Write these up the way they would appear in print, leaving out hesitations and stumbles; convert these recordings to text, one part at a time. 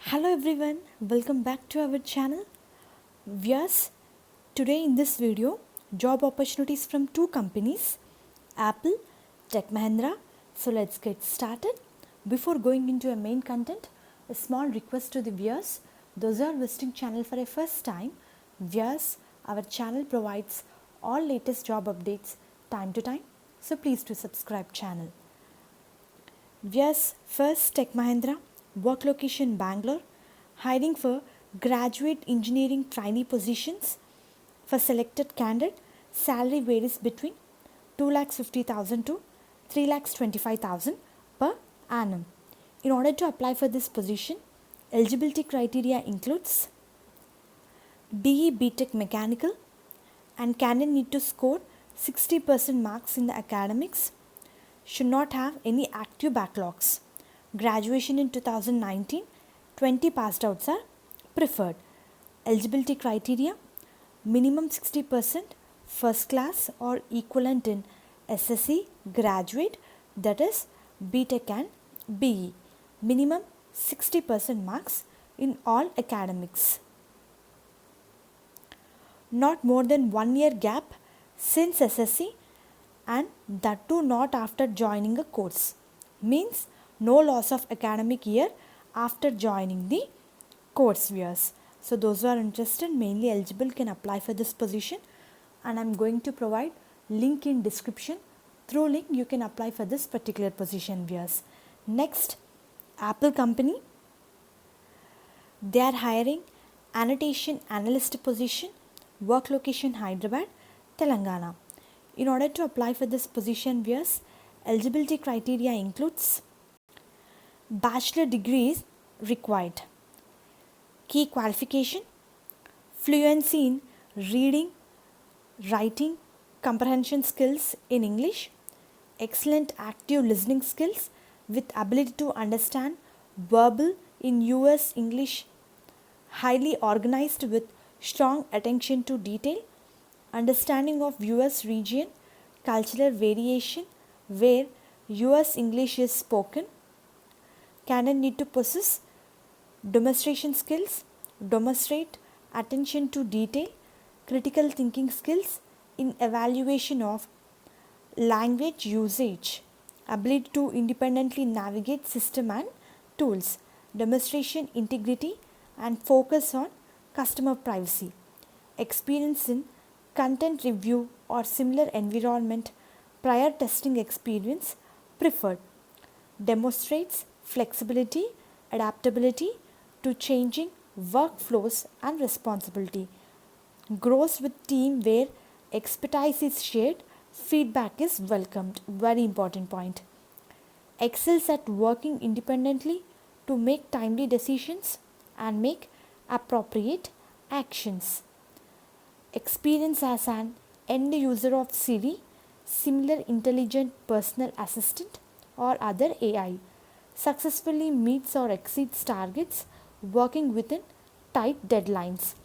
Hello everyone, welcome back to our channel. Yes, today in this video, job opportunities from two companies, Apple, Tech Mahindra. So let's get started. Before going into a main content, a small request to the viewers. Those who are visiting channel for a first time, viewers, our channel provides all latest job updates time to time. So please do subscribe channel. Yes, first Tech Mahindra, work location Bangalore, hiring for graduate engineering trainee positions. For selected candidate, salary varies between 2,50,000 to 3,25,000 per annum. In order to apply for this position, eligibility criteria includes BE BTech Mechanical and candidate need to score 60% marks in the academics, should not have any active backlogs. Graduation in 2019, 20 passed outs are preferred. Eligibility criteria, minimum 60% first class or equivalent in SSC graduate, that is BTech and BE. Minimum 60% marks in all academics. Not more than 1 year gap since SSC, and that too not after joining a course. Means no loss of academic year after joining the course years. So those who are interested, mainly eligible, can apply for this position, and I am going to provide link in description. Through link you can apply for this particular position viewers. Next, Apple company, they are hiring annotation analyst position, work location Hyderabad, Telangana. In order to apply for this position viewers, eligibility criteria includes bachelor degree is required. Key qualification, fluency in reading, writing, comprehension skills in English, excellent active listening skills with ability to understand verbal in US English, highly organized with strong attention to detail, understanding of US region, cultural variation where US English is spoken. Candidate need to possess demonstration skills, demonstrate attention to detail, critical thinking skills in evaluation of language usage, ability to independently navigate system and tools, demonstration integrity and focus on customer privacy, experience in content review or similar environment, prior testing experience preferred, demonstrates flexibility, adaptability to changing workflows and responsibility, grows with team where expertise is shared, feedback is welcomed. Very important point. Excels at working independently to make timely decisions and make appropriate actions. Experience as an end user of Siri, similar intelligent personal assistant or other AI, successfully meets or exceeds targets working within tight deadlines,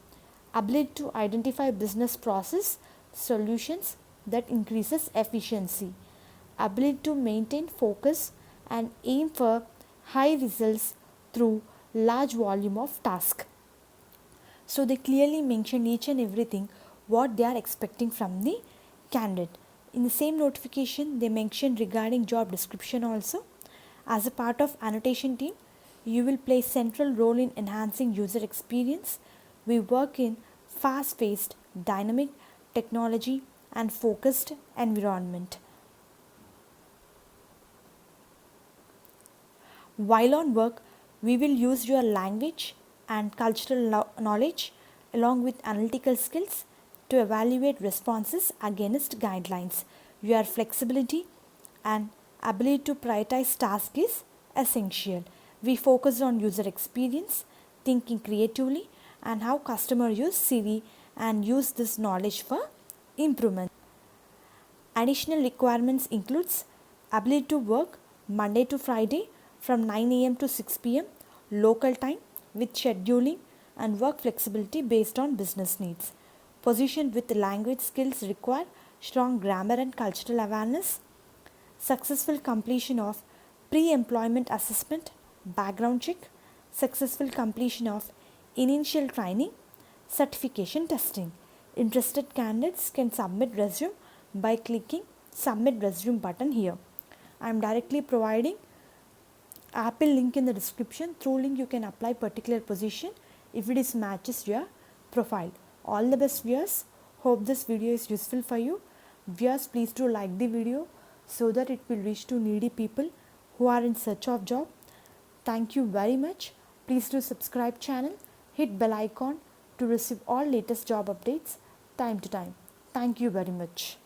ability to identify business process solutions that increases efficiency, ability to maintain focus and aim for high results through large volume of task. So they clearly mention each and everything what they are expecting from the candidate. In the same notification, they mention regarding job description also. As a part of annotation team, you will play central role in enhancing user experience. We work in fast-paced, dynamic technology and focused environment. While on work, we will use your language and cultural knowledge along with analytical skills to evaluate responses against guidelines. Your flexibility and ability to prioritize tasks is essential. We focus on user experience, thinking creatively, and how customers use Siri and use this knowledge for improvement. Additional requirements includes ability to work Monday to Friday from 9 a.m. to 6 p.m. local time with scheduling and work flexibility based on business needs. Position with language skills require strong grammar and cultural awareness. Successful completion of pre-employment assessment, background check, successful completion of initial training, certification testing. Interested candidates can submit resume by clicking submit resume button here. I am directly providing Apple link in the description. Through link you can apply particular position if it is matches your profile. All the best viewers. Hope this video is useful for you. Viewers, please do like the video so that it will reach to needy people who are in search of job. Thank you very much. Please do subscribe channel, hit bell icon to receive all latest job updates time to time. Thank you very much.